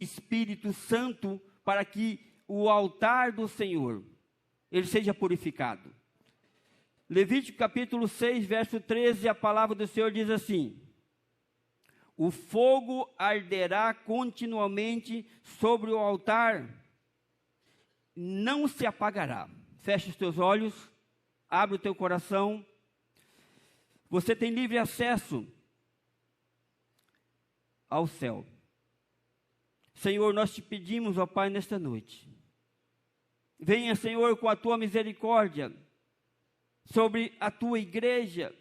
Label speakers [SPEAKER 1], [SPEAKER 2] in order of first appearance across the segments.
[SPEAKER 1] Espírito Santo para que o altar do Senhor, ele seja purificado. Levítico capítulo 6, verso 13, a palavra do Senhor diz assim: o fogo arderá continuamente sobre o altar, não se apagará. Fecha os teus olhos, abre o teu coração. Você tem livre acesso ao céu. Senhor, nós te pedimos, ó Pai, nesta noite. Venha, Senhor, com a tua misericórdia sobre a tua igreja,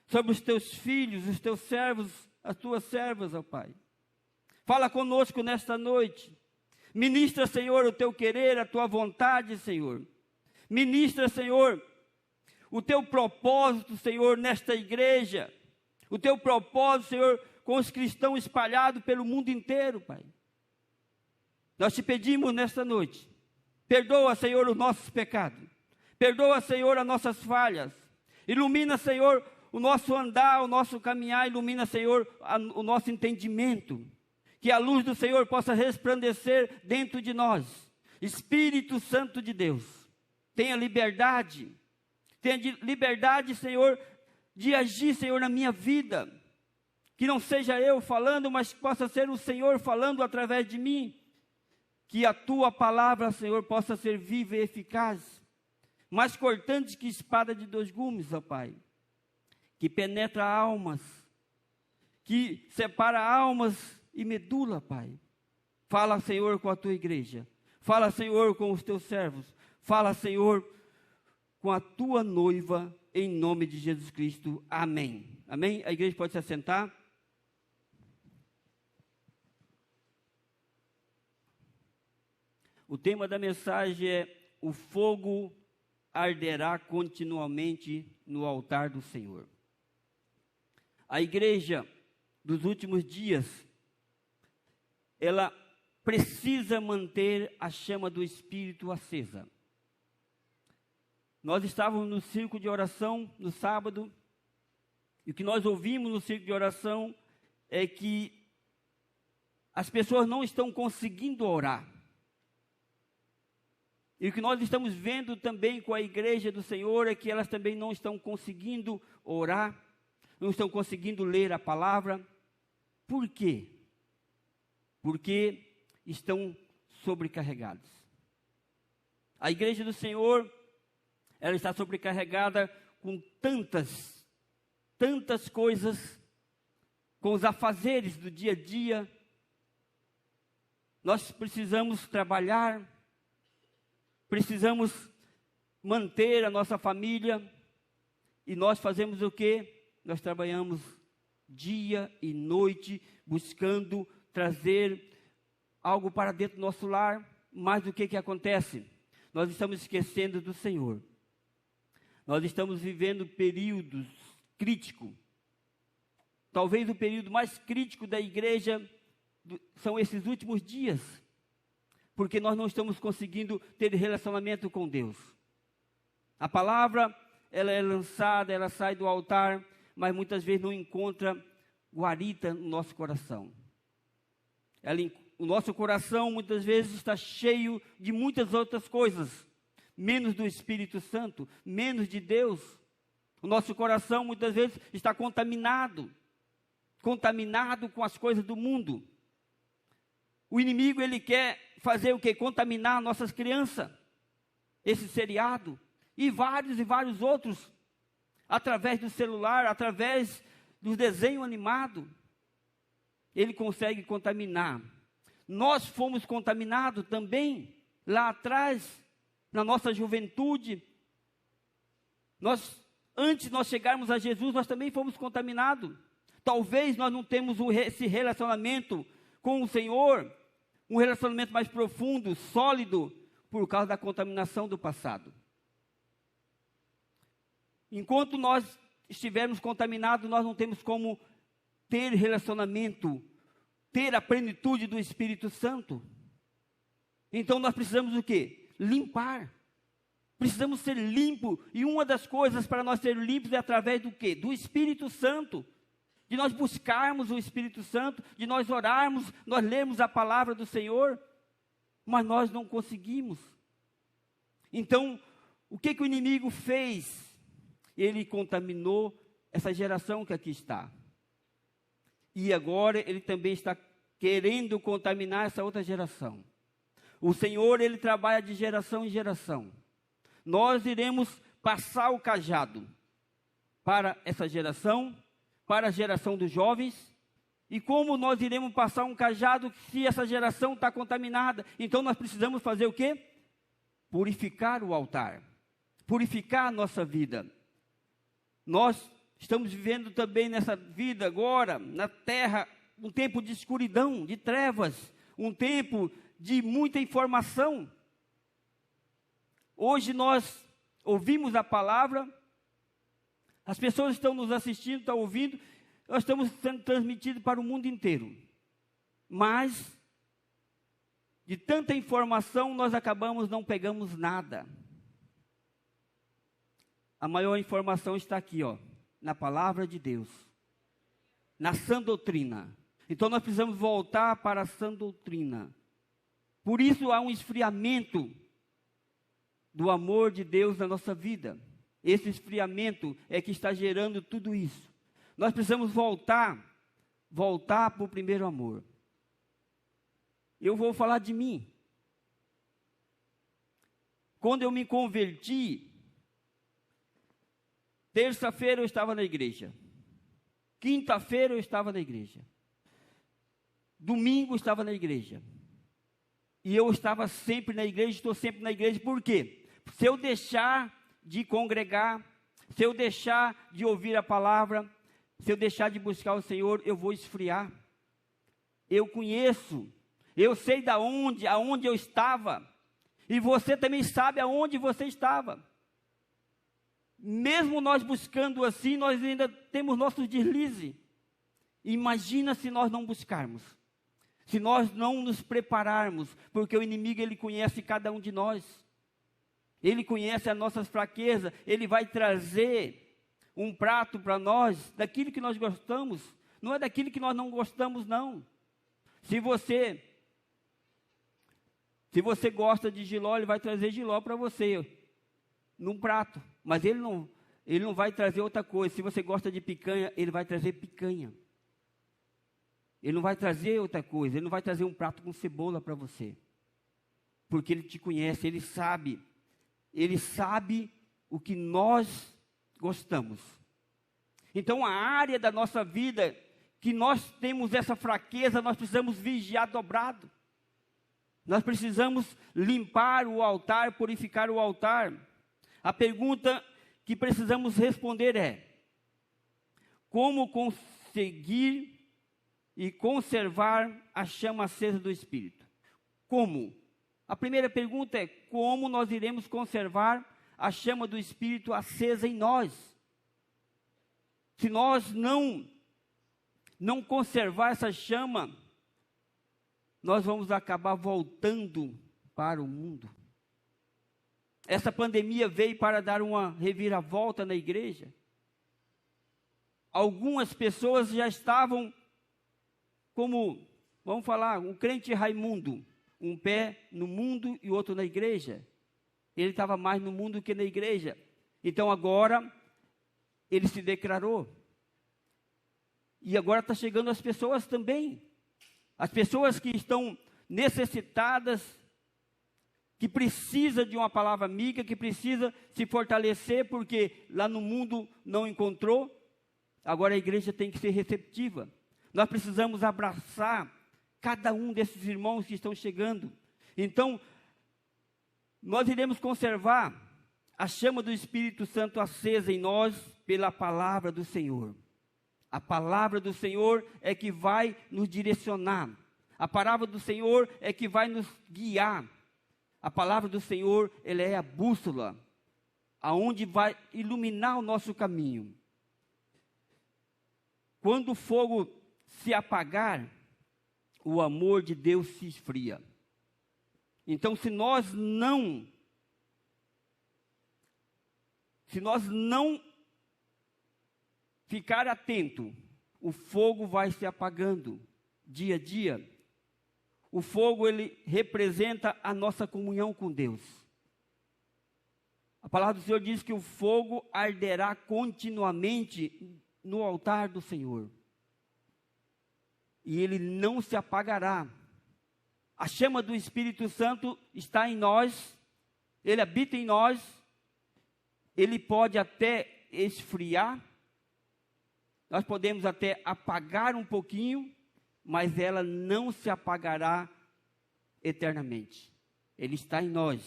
[SPEAKER 1] sobre os teus filhos, os teus servos, as tuas servas, ó Pai. Fala conosco nesta noite. Ministra, Senhor, o teu querer, a tua vontade, Senhor. Ministra, Senhor, o teu propósito, Senhor, nesta igreja. O teu propósito, Senhor, com os cristãos espalhados pelo mundo inteiro, Pai. Nós te pedimos nesta noite. Perdoa, Senhor, os nossos pecados. Perdoa, Senhor, as nossas falhas. Ilumina, Senhor, o nosso andar, o nosso caminhar. Ilumina, Senhor, o nosso entendimento. Que a luz do Senhor possa resplandecer dentro de nós. Espírito Santo de Deus, tenha liberdade. Tenha liberdade, Senhor, de agir, Senhor, na minha vida. Que não seja eu falando, mas que possa ser o Senhor falando através de mim. Que a tua palavra, Senhor, possa ser viva e eficaz. Mais cortante que espada de 2 gumes, ó Pai. Que penetra almas. Que separa almas e medula, Pai. Fala, Senhor, com a tua igreja. Fala, Senhor, com os teus servos. Fala, Senhor, com a tua noiva, em nome de Jesus Cristo. Amém. Amém? A igreja pode se assentar. O tema da mensagem é: o fogo arderá continuamente no altar do Senhor. A igreja dos últimos dias, ela precisa manter a chama do Espírito acesa. Nós estávamos no círculo de oração no sábado, e o que nós ouvimos no círculo de oração é que as pessoas não estão conseguindo orar. E o que nós estamos vendo também com a igreja do Senhor é que elas também não estão conseguindo orar, não estão conseguindo ler a palavra. Por quê? Porque estão sobrecarregadas. A igreja do Senhor, ela está sobrecarregada com tantas coisas, com os afazeres do dia a dia. Nós precisamos trabalhar, precisamos manter a nossa família, e nós fazemos o quê? Nós trabalhamos dia e noite, buscando trazer algo para dentro do nosso lar, mas o que acontece? Nós estamos esquecendo do Senhor. Nós estamos vivendo períodos críticos. Talvez o período mais crítico da igreja são esses últimos dias, porque nós não estamos conseguindo ter relacionamento com Deus. A palavra, ela é lançada, ela sai do altar, mas muitas vezes não encontra guarita no nosso coração. O nosso coração muitas vezes está cheio de muitas outras coisas, menos do Espírito Santo, menos de Deus. O nosso coração muitas vezes está contaminado com as coisas do mundo. O inimigo, ele quer fazer o quê? Contaminar nossas crianças. Esse seriado e vários outros, através do celular, através do desenho animado, ele consegue contaminar. Nós fomos contaminados também, lá atrás, na nossa juventude. Antes de nós chegarmos a Jesus, nós também fomos contaminados. Talvez nós não temos esse relacionamento com o Senhor, um relacionamento mais profundo, sólido, por causa da contaminação do passado. Enquanto nós estivermos contaminados, nós não temos como ter relacionamento, ter a plenitude do Espírito Santo. Então nós precisamos o quê? Limpar. Precisamos ser limpos, e uma das coisas para nós ser limpos é através do quê? Do Espírito Santo. de nós buscarmos o Espírito Santo, de nós orarmos, nós lermos a palavra do Senhor, mas nós não conseguimos. Então, o que o inimigo fez? Ele contaminou essa geração que aqui está. E agora ele também está querendo contaminar essa outra geração. O Senhor, ele trabalha de geração em geração. Nós iremos passar o cajado para essa geração, para a geração dos jovens. E como nós iremos passar um cajado se essa geração está contaminada? Então nós precisamos fazer o quê? Purificar o altar, purificar a nossa vida. Nós estamos vivendo também nessa vida agora, na terra, um tempo de escuridão, de trevas, um tempo de muita informação. Hoje nós ouvimos a palavra, as pessoas estão nos assistindo, estão ouvindo, nós estamos sendo transmitidos para o mundo inteiro. Mas, de tanta informação, nós acabamos não pegamos nada. A maior informação está aqui, ó, na palavra de Deus, na sã doutrina. Então nós precisamos voltar para a sã doutrina. Por isso há um esfriamento do amor de Deus na nossa vida. Esse esfriamento é que está gerando tudo isso. Nós precisamos voltar para o primeiro amor. Eu vou falar de mim. Quando eu me converti, terça-feira eu estava na igreja. Quinta-feira eu estava na igreja. Domingo eu estava na igreja. E eu estava sempre na igreja, estou sempre na igreja. Por quê? Se eu deixar de congregar, se eu deixar de ouvir a palavra, se eu deixar de buscar o Senhor, eu vou esfriar. Eu conheço, eu sei aonde eu estava. E você também sabe aonde você estava. Mesmo nós buscando assim, nós ainda temos nossos deslizes. Imagina se nós não buscarmos. Se nós não nos prepararmos, porque o inimigo, ele conhece cada um de nós. Ele conhece as nossas fraquezas, ele vai trazer um prato para nós, daquilo que nós gostamos, não é daquilo que nós não gostamos, não. Se você gosta de jiló, ele vai trazer jiló para você, num prato, mas ele não vai trazer outra coisa. Se você gosta de picanha, ele vai trazer picanha. Ele não vai trazer outra coisa, ele não vai trazer um prato com cebola para você. Porque ele te conhece, ele sabe o que nós gostamos. Então, a área da nossa vida que nós temos essa fraqueza, nós precisamos vigiar dobrado. Nós precisamos limpar o altar, purificar o altar. A pergunta que precisamos responder é: como conseguir e conservar a chama acesa do Espírito? Como? A primeira pergunta é: como nós iremos conservar a chama do Espírito acesa em nós? Se nós não conservar essa chama, nós vamos acabar voltando para o mundo. Essa pandemia veio para dar uma reviravolta na igreja. Algumas pessoas já estavam como, vamos falar, um crente Raimundo, um pé no mundo e outro na igreja. Ele estava mais no mundo que na igreja. Então agora, ele se declarou. E agora está chegando as pessoas também. As pessoas que estão necessitadas, que precisa de uma palavra amiga, que precisa se fortalecer, porque lá no mundo não encontrou. Agora a igreja tem que ser receptiva. Nós precisamos abraçar cada um desses irmãos que estão chegando. Então, nós iremos conservar a chama do Espírito Santo acesa em nós pela palavra do Senhor. A palavra do Senhor é que vai nos direcionar. A palavra do Senhor é que vai nos guiar. A palavra do Senhor, ela é a bússola, aonde vai iluminar o nosso caminho. Quando o fogo se apagar, o amor de Deus se esfria. Então, se nós não ficar atento, o fogo vai se apagando dia a dia. O fogo, ele representa a nossa comunhão com Deus. A palavra do Senhor diz que o fogo arderá continuamente no altar do Senhor. E ele não se apagará. A chama do Espírito Santo está em nós, ele habita em nós, ele pode até esfriar, nós podemos até apagar um pouquinho, mas ela não se apagará eternamente. Ele está em nós.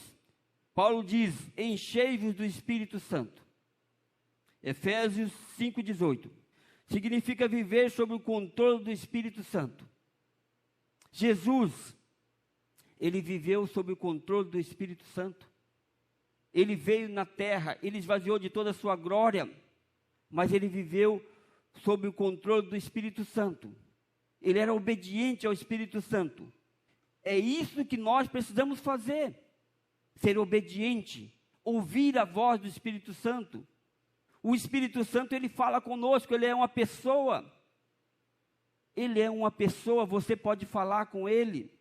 [SPEAKER 1] Paulo diz: enchei-vos do Espírito Santo. Efésios 5,18. Significa viver sob o controle do Espírito Santo. Jesus, ele viveu sob o controle do Espírito Santo. Ele veio na terra, ele esvaziou de toda a sua glória, mas ele viveu sob o controle do Espírito Santo. Ele era obediente ao Espírito Santo. É isso que nós precisamos fazer. Ser obediente, ouvir a voz do Espírito Santo. O Espírito Santo, ele fala conosco, ele é uma pessoa. Ele é uma pessoa, você pode falar com ele.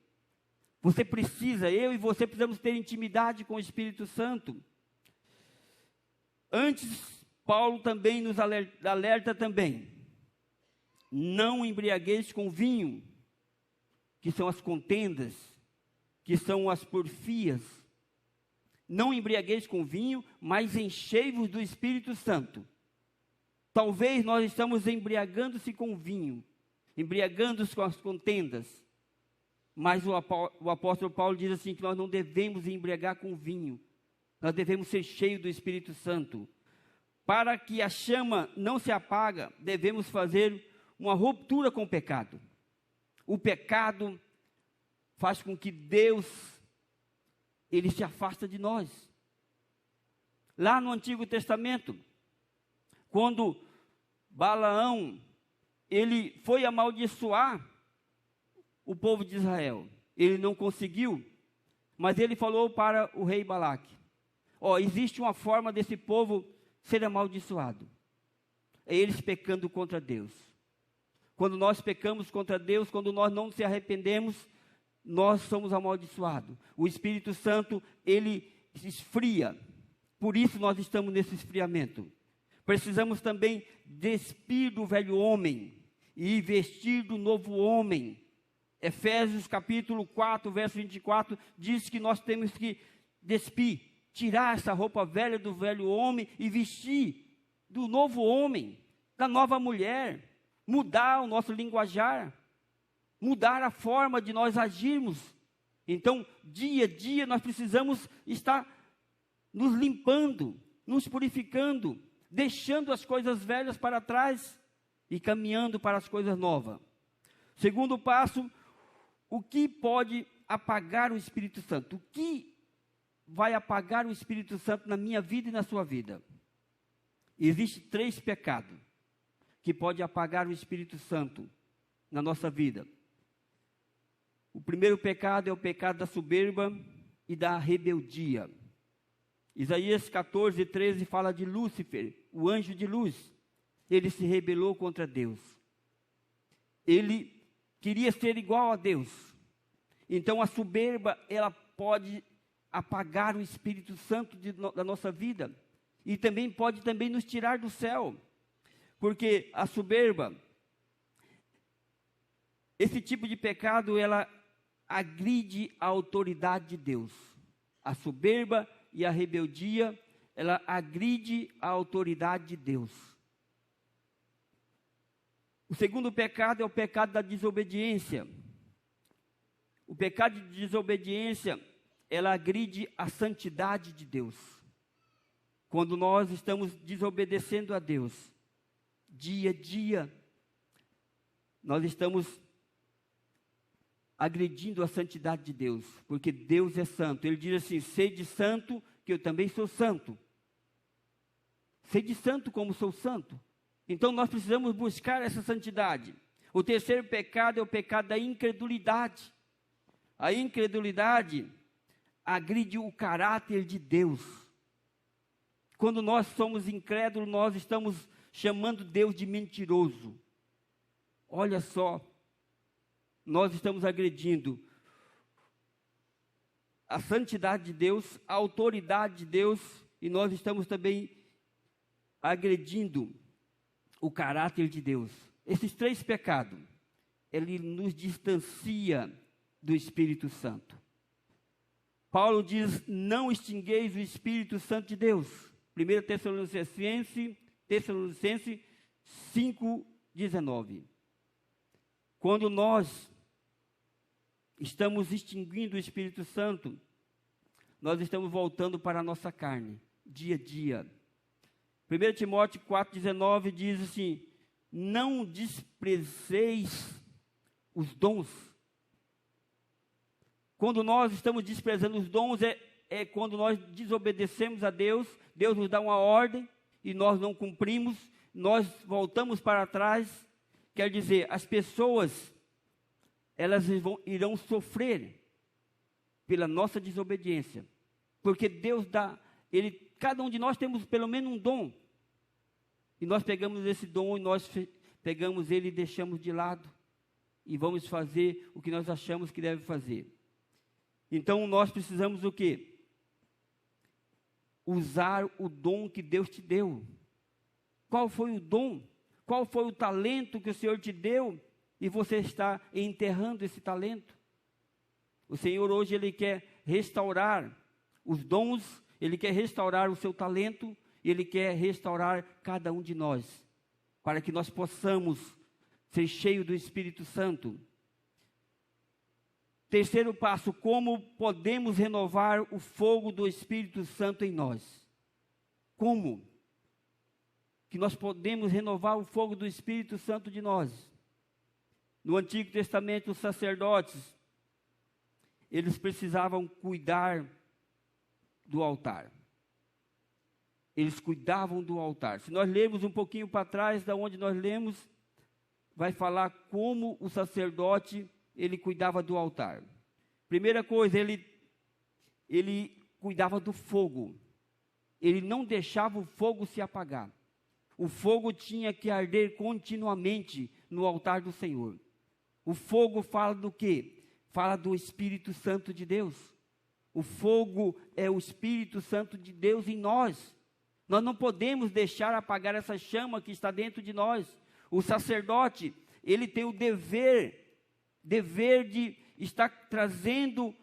[SPEAKER 1] Você precisa, eu e você precisamos ter intimidade com o Espírito Santo. Antes, Paulo também nos alerta também. Não embriagueis com vinho, que são as contendas, que são as porfias. Não embriagueis com vinho, mas enchei-vos do Espírito Santo. Talvez nós estamos embriagando-se com vinho, embriagando-se com as contendas. Mas o apóstolo Paulo diz assim, que nós não devemos embriagar com vinho. Nós devemos ser cheios do Espírito Santo. Para que a chama não se apague, devemos fazer uma ruptura com o pecado. O pecado faz com que Deus, ele se afasta de nós. Lá no Antigo Testamento, quando Balaão, ele foi amaldiçoar o povo de Israel, ele não conseguiu, mas ele falou para o rei Balaque: existe uma forma desse povo ser amaldiçoado, é eles pecando contra Deus. Quando nós pecamos contra Deus, quando nós não nos arrependemos, nós somos amaldiçoados. O Espírito Santo, ele esfria. Por isso nós estamos nesse esfriamento. Precisamos também despir do velho homem e vestir do novo homem. Efésios capítulo 4, verso 24, diz que nós temos que despir, tirar essa roupa velha do velho homem e vestir do novo homem, da nova mulher. Mudar o nosso linguajar, mudar a forma de nós agirmos. Então, dia a dia, nós precisamos estar nos limpando, nos purificando, deixando as coisas velhas para trás e caminhando para as coisas novas. Segundo passo, o que pode apagar o Espírito Santo? O que vai apagar o Espírito Santo na minha vida e na sua vida? Existem 3 pecados que pode apagar o Espírito Santo na nossa vida. O primeiro pecado é o pecado da soberba e da rebeldia. Isaías 14, 13 fala de Lúcifer, o anjo de luz. Ele se rebelou contra Deus. Ele queria ser igual a Deus. Então a soberba, ela pode apagar o Espírito Santo da nossa vida. E também pode nos tirar do céu. Porque a soberba, esse tipo de pecado, ela agride a autoridade de Deus. A soberba e a rebeldia, ela agride a autoridade de Deus. O segundo pecado é o pecado da desobediência. O pecado de desobediência, ela agride a santidade de Deus. Quando nós estamos desobedecendo a Deus, dia a dia, nós estamos agredindo a santidade de Deus, porque Deus é santo. Ele diz assim: sede santo, que eu também sou santo. Sede santo como sou santo. Então nós precisamos buscar essa santidade. O terceiro pecado é o pecado da incredulidade. A incredulidade agride o caráter de Deus. Quando nós somos incrédulos, nós estamos chamando Deus de mentiroso. Olha só, nós estamos agredindo a santidade de Deus, a autoridade de Deus, e nós estamos também agredindo o caráter de Deus. Esses 3 pecados, ele nos distancia do Espírito Santo. Paulo diz, não extingueis o Espírito Santo de Deus. 1 Tessalonicenses 5:19. Quando nós estamos extinguindo o Espírito Santo, nós estamos voltando para a nossa carne, dia a dia. 1 Timóteo 4:19 diz assim, não desprezeis os dons. Quando nós estamos desprezando os dons, é quando nós desobedecemos a Deus, Deus nos dá uma ordem e nós não cumprimos, nós voltamos para trás. Quer dizer, as pessoas, elas irão sofrer pela nossa desobediência, porque Deus dá, cada um de nós temos pelo menos um dom, e nós pegamos esse dom e nós pegamos ele e deixamos de lado, e vamos fazer o que nós achamos que deve fazer. Então nós precisamos o quê? Usar o dom que Deus te deu. Qual foi o dom? Qual foi o talento que o Senhor te deu? E você está enterrando esse talento. O Senhor hoje, Ele quer restaurar os dons, Ele quer restaurar o seu talento, Ele quer restaurar cada um de nós, para que nós possamos ser cheios do Espírito Santo. Terceiro passo, como podemos renovar o fogo do Espírito Santo em nós? Como que nós podemos renovar o fogo do Espírito Santo de nós? No Antigo Testamento, os sacerdotes, eles precisavam cuidar do altar. Eles cuidavam do altar. Se nós lermos um pouquinho para trás, da onde nós lemos, vai falar como o sacerdote, ele cuidava do altar. Primeira coisa, ele cuidava do fogo. Ele não deixava o fogo se apagar. O fogo tinha que arder continuamente no altar do Senhor. O fogo fala do quê? Fala do Espírito Santo de Deus. O fogo é o Espírito Santo de Deus em nós. Nós não podemos deixar apagar essa chama que está dentro de nós. O sacerdote, ele tem o dever de estar trazendo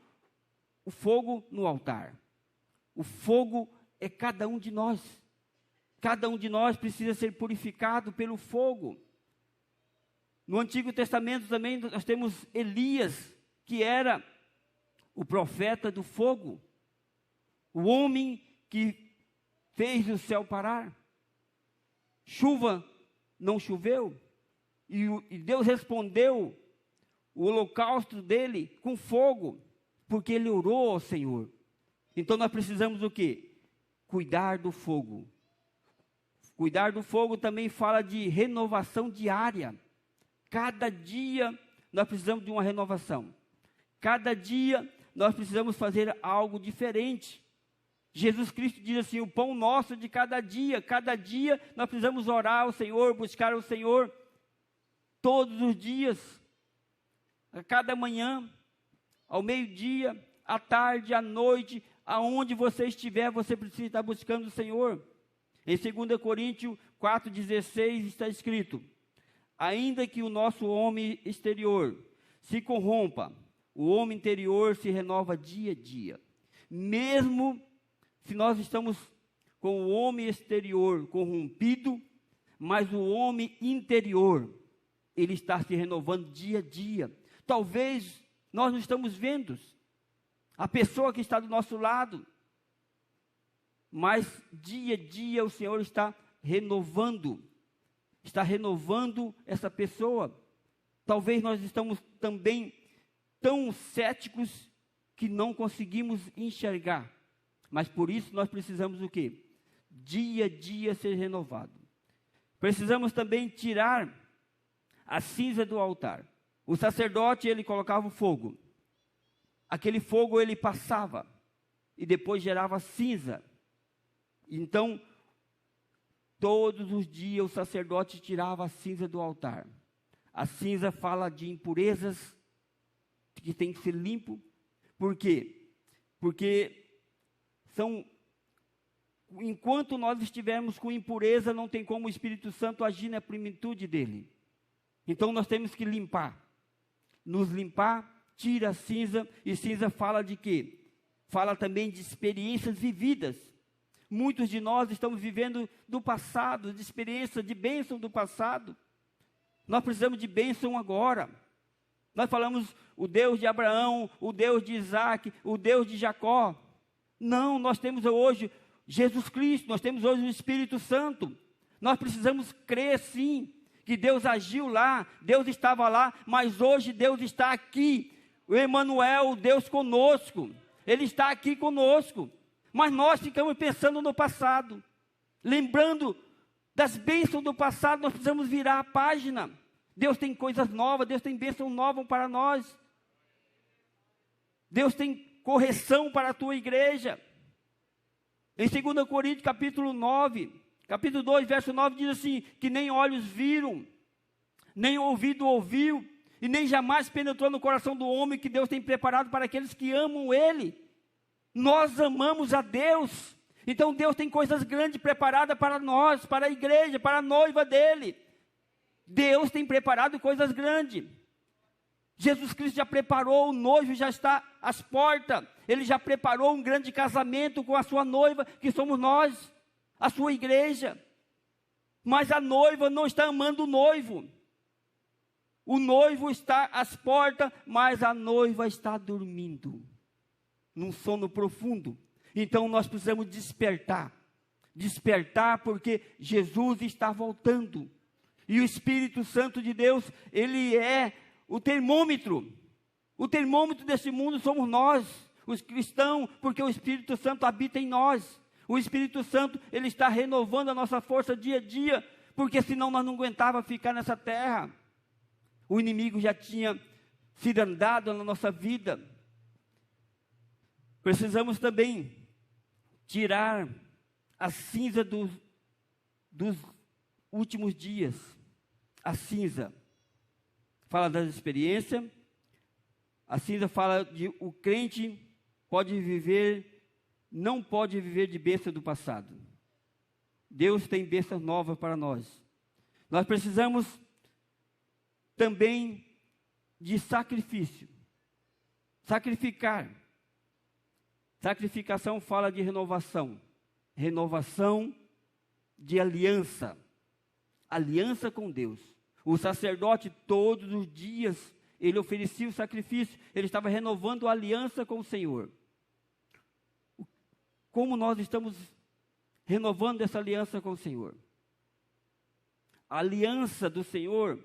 [SPEAKER 1] o fogo no altar. O fogo é cada um de nós. Cada um de nós precisa ser purificado pelo fogo. No Antigo Testamento também nós temos Elias, que era o profeta do fogo. O homem que fez o céu parar. Chuva não choveu. E Deus respondeu o holocausto dele com fogo, porque ele orou ao Senhor. Então nós precisamos o quê? Cuidar do fogo. Cuidar do fogo também fala de renovação diária. Cada dia nós precisamos de uma renovação. Cada dia nós precisamos fazer algo diferente. Jesus Cristo diz assim, o pão nosso de cada dia nós precisamos orar ao Senhor, buscar o Senhor, todos os dias, a cada manhã, ao meio-dia, à tarde, à noite, aonde você estiver, você precisa estar buscando o Senhor. Em 2 Coríntios 4,16 está escrito, ainda que o nosso homem exterior se corrompa, o homem interior se renova dia a dia. Mesmo se nós estamos com o homem exterior corrompido, mas o homem interior, ele está se renovando dia a dia. Talvez nós não estamos vendo a pessoa que está do nosso lado, mas dia a dia o Senhor está renovando essa pessoa. Talvez nós estamos também tão céticos que não conseguimos enxergar, mas por isso nós precisamos o quê? Dia a dia ser renovado. Precisamos também tirar a cinza do altar. O sacerdote, ele colocava o fogo. Aquele fogo ele passava e depois gerava cinza. Então, todos os dias o sacerdote tirava a cinza do altar. A cinza fala de impurezas, que tem que ser limpo. Por quê? Porque enquanto nós estivermos com impureza, não tem como o Espírito Santo agir na plenitude dele. Então nós temos que limpar. Nos limpar, tira a cinza, e cinza fala de quê? Fala também de experiências vividas. Muitos de nós estamos vivendo do passado, de experiência, de bênção do passado. Nós precisamos de bênção agora. Nós falamos o Deus de Abraão, o Deus de Isaac, o Deus de Jacó. Não, nós temos hoje Jesus Cristo, nós temos hoje o Espírito Santo. Nós precisamos crer sim, que Deus agiu lá, Deus estava lá, mas hoje Deus está aqui. O Emmanuel, o Deus conosco, Ele está aqui conosco. Mas nós ficamos pensando no passado, lembrando das bênçãos do passado. Nós precisamos virar a página. Deus tem coisas novas, Deus tem bênção nova para nós. Deus tem correção para a tua igreja. Em 2 Coríntios capítulo 9, capítulo 2, verso 9, diz assim, que nem olhos viram, nem ouvido ouviu, e nem jamais penetrou no coração do homem que Deus tem preparado para aqueles que amam Ele. Nós amamos a Deus, então Deus tem coisas grandes preparadas para nós, para a igreja, para a noiva dEle. Deus tem preparado coisas grandes. Jesus Cristo já preparou, o noivo já está às portas. Ele já preparou um grande casamento com a sua noiva, que somos nós, a sua igreja. Mas a noiva não está amando o noivo. O noivo está às portas, mas a noiva está dormindo, num sono profundo. Então nós precisamos despertar. Despertar porque Jesus está voltando. E o Espírito Santo de Deus, Ele é o termômetro. O termômetro desse mundo somos nós, os cristãos, porque o Espírito Santo habita em nós. O Espírito Santo, Ele está renovando a nossa força dia a dia, porque senão nós não aguentávamos ficar nessa terra. O inimigo já tinha sido andado na nossa vida. Precisamos também tirar a cinza dos últimos dias. A cinza fala das experiências. A cinza fala de o crente não pode viver de bênção do passado. Deus tem bênçãos novas para nós. Nós precisamos também de sacrifício. Sacrificar. Sacrificação fala de renovação. Renovação de aliança. Aliança com Deus. O sacerdote, todos os dias, ele oferecia o sacrifício. Ele estava renovando a aliança com o Senhor. Como nós estamos renovando essa aliança com o Senhor? A aliança do Senhor,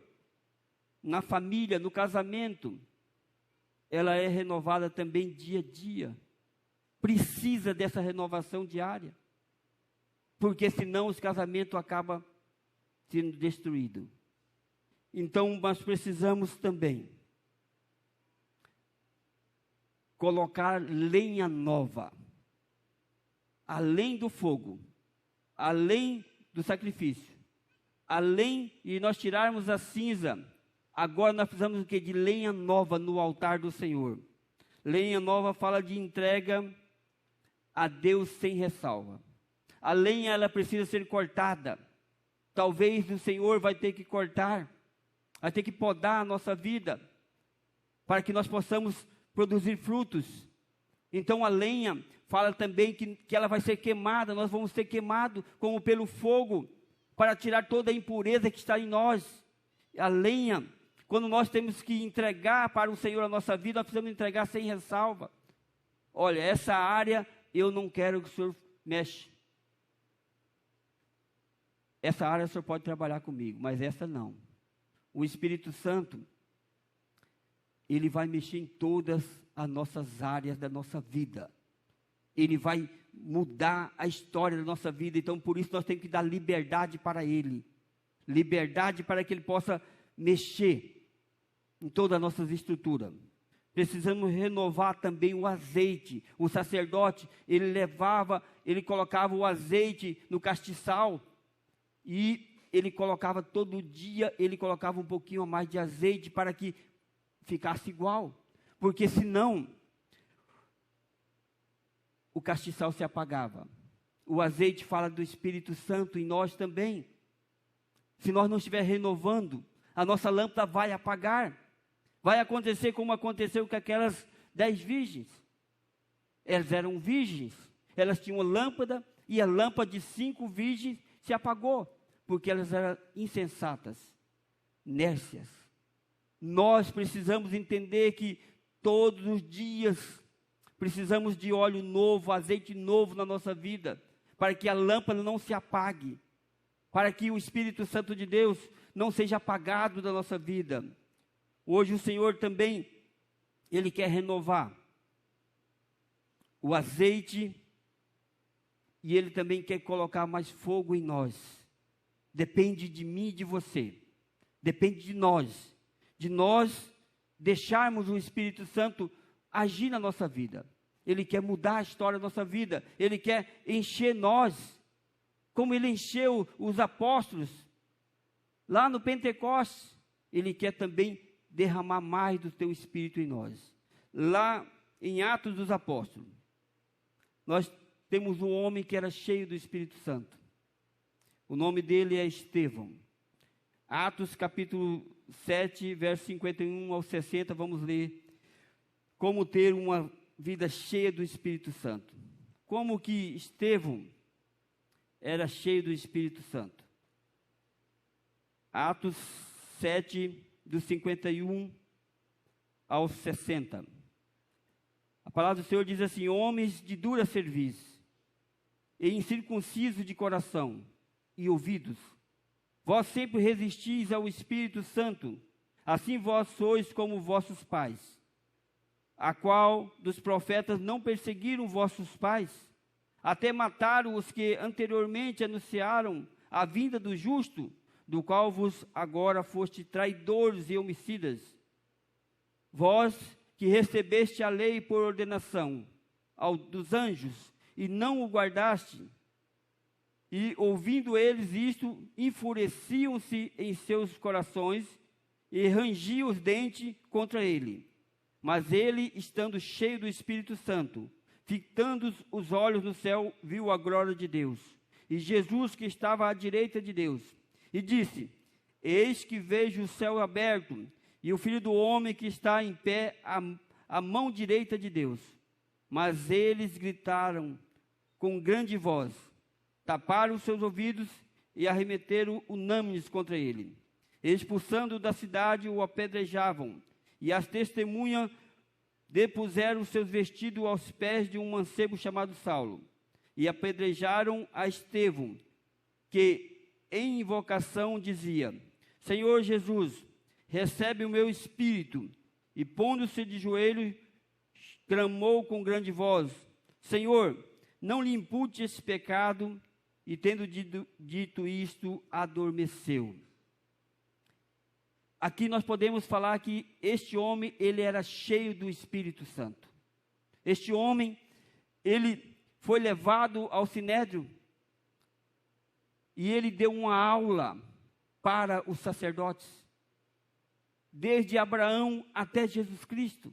[SPEAKER 1] na família, no casamento, ela é renovada também dia a dia. Precisa dessa renovação diária. Porque senão os casamentos acabam sendo destruídos. Então, nós precisamos também colocar lenha nova. Além do fogo, além do sacrifício, além de nós tirarmos a cinza, agora nós precisamos de lenha nova no altar do Senhor. Lenha nova fala de entrega a Deus sem ressalva. A lenha, ela precisa ser cortada. Talvez o Senhor vai ter que cortar, vai ter que podar a nossa vida, para que nós possamos produzir frutos. Então a lenha fala também que ela vai ser queimada, nós vamos ser queimados como pelo fogo, para tirar toda a impureza que está em nós. A lenha, quando nós temos que entregar para o Senhor a nossa vida, nós precisamos entregar sem ressalva. Olha, essa área eu não quero que o Senhor mexa. Essa área o Senhor pode trabalhar comigo, mas essa não. O Espírito Santo, Ele vai mexer em todas as nossas áreas da nossa vida. Ele vai mudar a história da nossa vida. Então, por isso, nós temos que dar liberdade para Ele. Liberdade para que Ele possa mexer em todas as nossas estruturas. Precisamos renovar também o azeite. O sacerdote, ele colocava o azeite no castiçal. E ele colocava todo dia, ele colocava um pouquinho a mais de azeite para que ficasse igual. Porque senão, o castiçal se apagava. O azeite fala do Espírito Santo em nós também. Se nós não estiver renovando, a nossa lâmpada vai apagar. Vai acontecer como aconteceu com aquelas 10 virgens. Elas eram virgens. Elas tinham lâmpada e a lâmpada de 5 virgens se apagou. Porque elas eram insensatas, nércias. Nós precisamos entender que todos os dias precisamos de óleo novo, azeite novo na nossa vida, para que a lâmpada não se apague, para que o Espírito Santo de Deus não seja apagado da nossa vida. Hoje o Senhor também, Ele quer renovar o azeite e Ele também quer colocar mais fogo em nós. Depende de mim e de você, depende de nós deixarmos o Espírito Santo agir na nossa vida. Ele quer mudar a história da nossa vida, Ele quer encher nós, como Ele encheu os apóstolos, lá no Pentecostes. Ele quer também derramar mais do teu Espírito em nós. Lá em Atos dos Apóstolos, nós temos um homem que era cheio do Espírito Santo. O nome dele é Estevão. Atos capítulo 7, verso 51 ao 60, vamos ler como ter uma vida cheia do Espírito Santo. Como que Estevão era cheio do Espírito Santo. Atos 7, do 51 ao 60. A palavra do Senhor diz assim: homens de dura cerviz, e incircuncisos de coração e ouvidos, vós sempre resistis ao Espírito Santo, assim vós sois como vossos pais. A qual dos profetas não perseguiram vossos pais, até mataram os que anteriormente anunciaram a vinda do justo, do qual vos agora foste traidores e homicidas. Vós que recebeste a lei por ordenação dos anjos, e não o guardaste, e ouvindo eles isto, enfureciam-se em seus corações, e rangiam os dentes contra ele. Mas ele, estando cheio do Espírito Santo, fitando os olhos no céu, viu a glória de Deus, e Jesus que estava à direita de Deus, e disse: eis que vejo o céu aberto, e o Filho do Homem que está em pé à mão direita de Deus. Mas eles gritaram com grande voz, taparam os seus ouvidos e arremeteram unânimes contra ele. Expulsando-o da cidade, o apedrejavam, e as testemunhas depuseram seus vestidos aos pés de um mancebo chamado Saulo, e apedrejaram a Estevão, que em invocação dizia: Senhor Jesus, recebe o meu espírito. E pondo-se de joelhos, clamou com grande voz: Senhor, não lhe impute esse pecado. E tendo dito isto, adormeceu. Aqui nós podemos falar que este homem, ele era cheio do Espírito Santo. Este homem, ele foi levado ao Sinédrio e ele deu uma aula para os sacerdotes, desde Abraão até Jesus Cristo.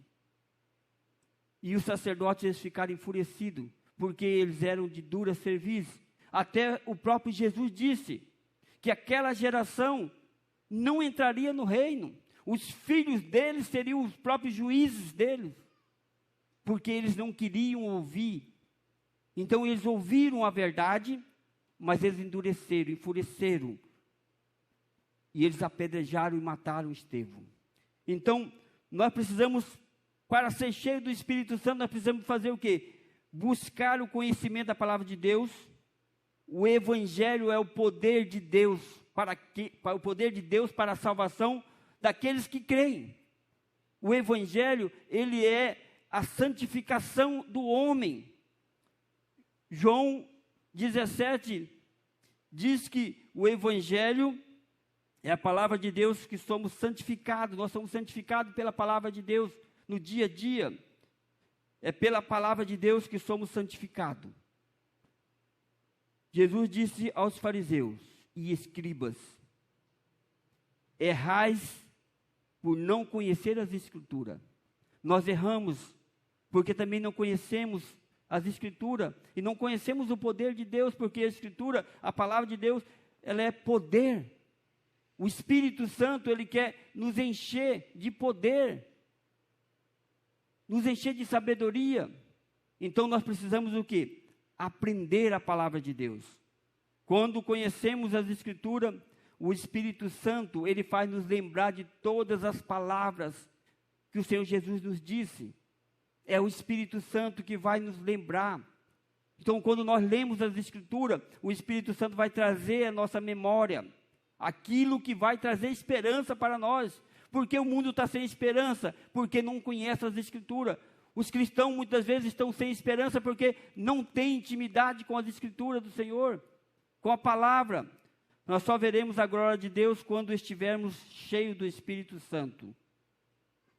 [SPEAKER 1] E os sacerdotes, eles ficaram enfurecidos, porque eles eram de dura cerviz. Até o próprio Jesus disse que aquela geração não entraria no reino. Os filhos deles seriam os próprios juízes deles, porque eles não queriam ouvir. Então eles ouviram a verdade, mas eles endureceram, enfureceram, e eles apedrejaram e mataram Estevão. Então nós precisamos, para ser cheio do Espírito Santo, nós precisamos fazer o quê? Buscar o conhecimento da palavra de Deus. O Evangelho é o poder de Deus para o poder de Deus para a salvação daqueles que creem. O Evangelho, ele é a santificação do homem. João 17 diz que o Evangelho é a palavra de Deus, que somos santificados. Nós somos santificados pela palavra de Deus no dia a dia. É pela palavra de Deus que somos santificados. Jesus disse aos fariseus: e escribas, errais por não conhecer as Escrituras. Nós erramos porque também não conhecemos as Escrituras, e não conhecemos o poder de Deus, porque a Escritura, a palavra de Deus, ela é poder. O Espírito Santo, ele quer nos encher de poder, nos encher de sabedoria. Então nós precisamos o quê? Aprender a palavra de Deus. Quando conhecemos as Escrituras, o Espírito Santo, ele faz nos lembrar de todas as palavras que o Senhor Jesus nos disse. É o Espírito Santo que vai nos lembrar. Então, quando nós lemos as Escrituras, o Espírito Santo vai trazer à nossa memória aquilo que vai trazer esperança para nós. Porque o mundo está sem esperança? Porque não conhece as Escrituras. Os cristãos muitas vezes estão sem esperança porque não têm intimidade com as Escrituras do Senhor, com a palavra. Nós só veremos a glória de Deus quando estivermos cheios do Espírito Santo,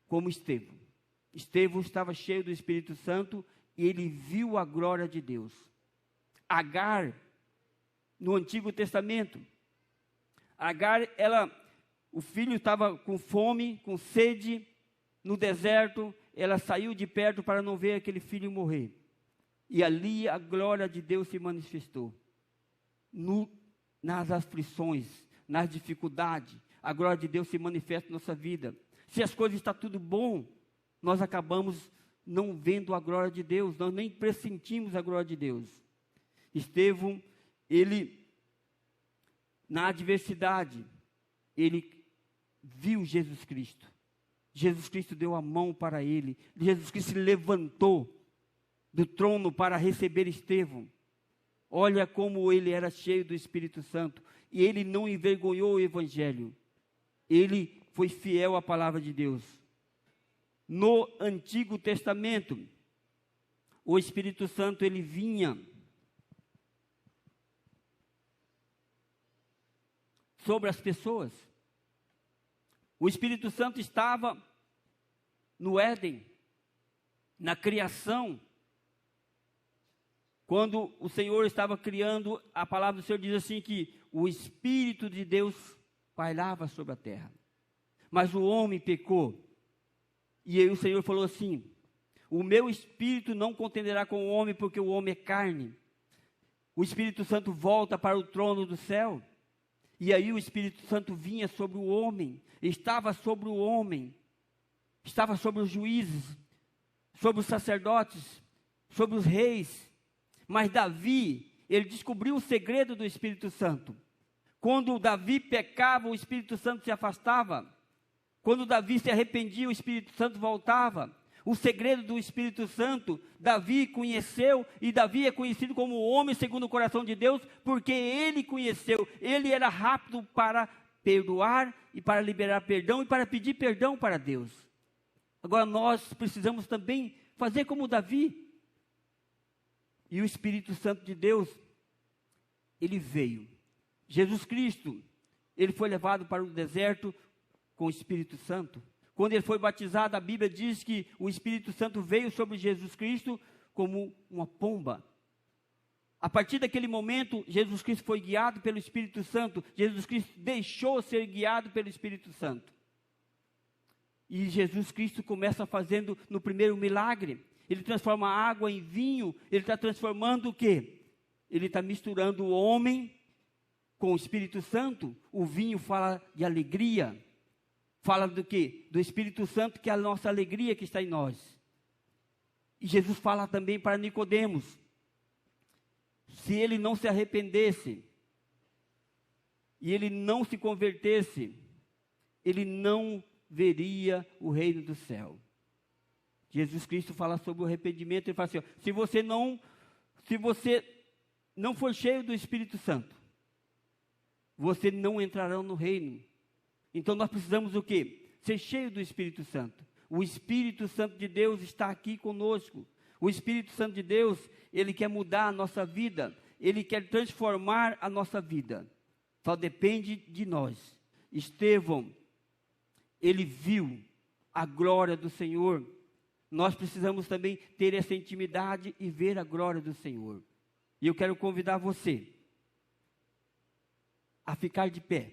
[SPEAKER 1] como Estevão. Estevão estava cheio do Espírito Santo e ele viu a glória de Deus. Agar, no Antigo Testamento, Agar, o filho estava com fome, com sede, no deserto, ela saiu de perto para não ver aquele filho morrer. E ali a glória de Deus se manifestou. Nas aflições, nas dificuldades, a glória de Deus se manifesta na nossa vida. Se as coisas estão tudo bom, nós acabamos não vendo a glória de Deus, nós nem pressentimos a glória de Deus. Estevão, ele, na adversidade, ele viu Jesus Cristo. Jesus Cristo deu a mão para ele. Jesus Cristo se levantou do trono para receber Estevão. Olha como ele era cheio do Espírito Santo. E ele não envergonhou o Evangelho. Ele foi fiel à palavra de Deus. No Antigo Testamento, o Espírito Santo, ele vinha sobre as pessoas. O Espírito Santo estava no Éden, na criação. Quando o Senhor estava criando, a palavra do Senhor diz assim que o Espírito de Deus pairava sobre a terra. Mas o homem pecou. E aí o Senhor falou assim: o meu Espírito não contenderá com o homem, porque o homem é carne. O Espírito Santo volta para o trono do céu. E aí o Espírito Santo vinha sobre o homem, estava sobre o homem, estava sobre os juízes, sobre os sacerdotes, sobre os reis. Mas Davi, ele descobriu o segredo do Espírito Santo. Quando Davi pecava, o Espírito Santo se afastava. Quando Davi se arrependia, o Espírito Santo voltava. O segredo do Espírito Santo, Davi conheceu, e Davi é conhecido como o homem segundo o coração de Deus, porque ele conheceu, ele era rápido para perdoar, e para liberar perdão, e para pedir perdão para Deus. Agora nós precisamos também fazer como Davi. E o Espírito Santo de Deus, ele veio. Jesus Cristo, ele foi levado para o deserto com o Espírito Santo. Quando ele foi batizado, a Bíblia diz que o Espírito Santo veio sobre Jesus Cristo como uma pomba. A partir daquele momento, Jesus Cristo foi guiado pelo Espírito Santo. Jesus Cristo deixou ser guiado pelo Espírito Santo. E Jesus Cristo começa fazendo no primeiro milagre. Ele transforma a água em vinho. Ele está transformando o quê? Ele está misturando o homem com o Espírito Santo. O vinho fala de alegria. Fala do quê? Do Espírito Santo, que é a nossa alegria que está em nós. E Jesus fala também para Nicodemos. Se ele não se arrependesse, e ele não se convertesse, ele não veria o reino do céu. Jesus Cristo fala sobre o arrependimento, ele fala assim, ó, se você não for cheio do Espírito Santo, você não entrará no reino. Então nós precisamos o quê? Ser cheio do Espírito Santo. O Espírito Santo de Deus está aqui conosco. O Espírito Santo de Deus, ele quer mudar a nossa vida, ele quer transformar a nossa vida. Só depende de nós. Estevão, ele viu a glória do Senhor. Nós precisamos também ter essa intimidade e ver a glória do Senhor. E eu quero convidar você a ficar de pé,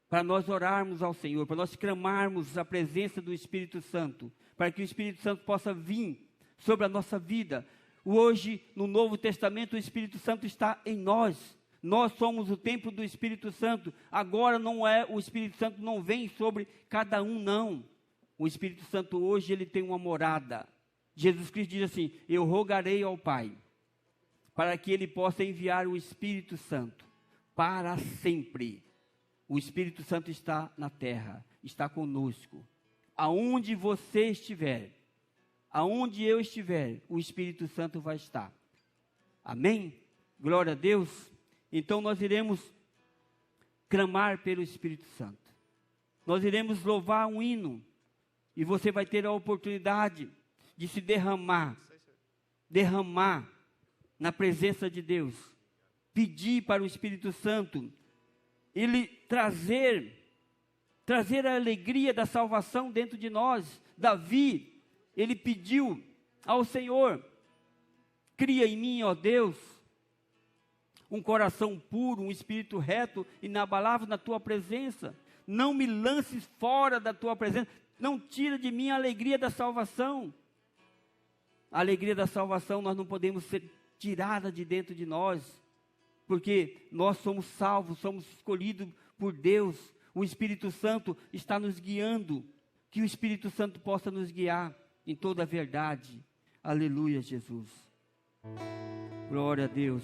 [SPEAKER 1] para nós orarmos ao Senhor, para nós clamarmos a presença do Espírito Santo, para que o Espírito Santo possa vir sobre a nossa vida. Hoje, no Novo Testamento, o Espírito Santo está em nós. Nós somos o templo do Espírito Santo. Agora o Espírito Santo não vem sobre cada um, não. O Espírito Santo hoje, ele tem uma morada. Jesus Cristo diz assim: eu rogarei ao Pai, para que ele possa enviar o Espírito Santo para sempre. O Espírito Santo está na terra, está conosco. Aonde você estiver, aonde eu estiver, o Espírito Santo vai estar. Amém? Glória a Deus. Então nós iremos clamar pelo Espírito Santo. Nós iremos louvar um hino. E você vai ter a oportunidade de se derramar na presença de Deus. Pedir para o Espírito Santo, ele trazer a alegria da salvação dentro de nós. Davi, ele pediu ao Senhor: cria em mim, ó Deus, um coração puro, um espírito reto, inabalável na tua presença. Não me lances fora da tua presença. Não tira de mim a alegria da salvação. A alegria da salvação nós não podemos ser tirada de dentro de nós, porque nós somos salvos, somos escolhidos por Deus. O Espírito Santo está nos guiando. Que o Espírito Santo possa nos guiar em toda a verdade. Aleluia, Jesus. Glória a Deus.